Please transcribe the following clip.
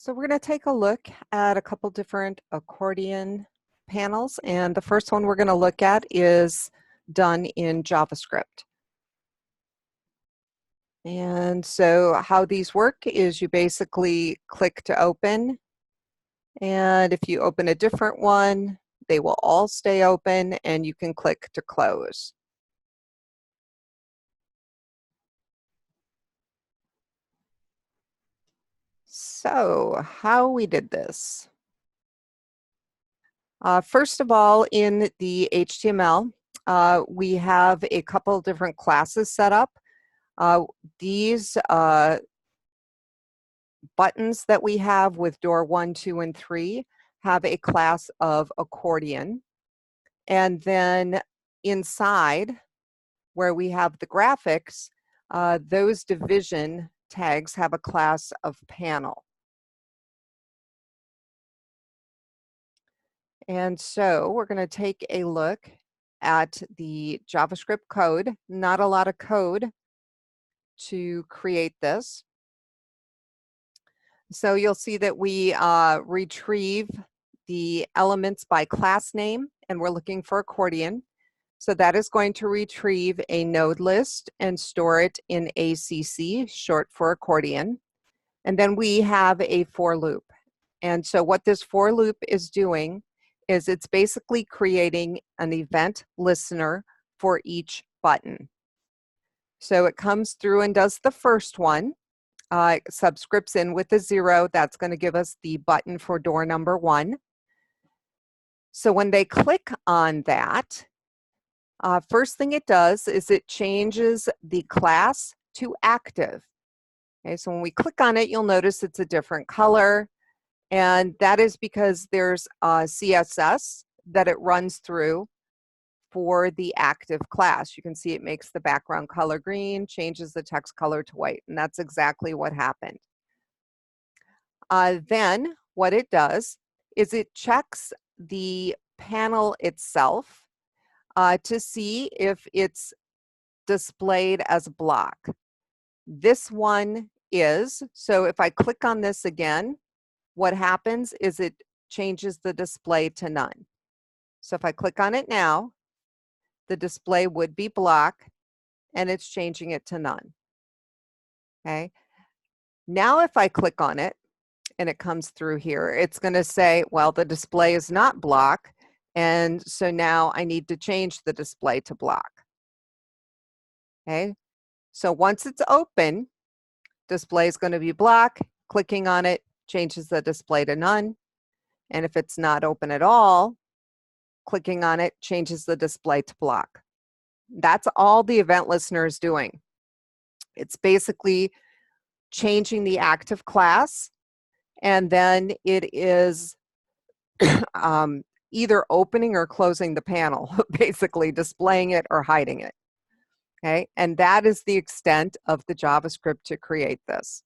So we're going to take a look at a couple different accordion panels, and the first one we're going to look at is done in JavaScript. And so how these work is you basically click to open, and if you open a different one, they will all stay open, and you can click to close. So how we did this. First of all, in the HTML, we have a couple different classes set up. These buttons that we have with door 1, 2, and 3 have a class of accordion. And then inside, where we have the graphics, those division tags have a class of panel. And so we're going to take a look at the JavaScript code. Not a lot of code to create this. So you'll see that we retrieve the elements by class name, and we're looking for accordion. So that is going to retrieve a node list and store it in ACC, short for accordion. And then we have a for loop. And so what this for loop is doing is it's basically creating an event listener for each button. So it comes through and does the first one, subscripts in with a 0. That's going to give us the button for door number 1. So when they click on that, first thing it does is it changes the class to active. Okay, so when we click on it, you'll notice it's a different color. And that is because there's CSS that it runs through for the active class. You can see it makes the background color green, changes the text color to white, and that's exactly what happened. Then what it does is it checks the panel itself to see if it's displayed as a block. This one is, so if I click on this again, what happens is it changes the display to none. So if I click on it now, the display would be block, and it's changing it to none. Okay. Now if I click on it and it comes through here, it's going to say, well, the display is not block, and so now I need to change the display to block. Okay. So once it's open, display is going to be block. Clicking on it changes the display to none. And if it's not open at all, clicking on it changes the display to block. That's all the event listener is doing. It's basically changing the active class, and then it is either opening or closing the panel, basically displaying it or hiding it. Okay, and that is the extent of the JavaScript to create this.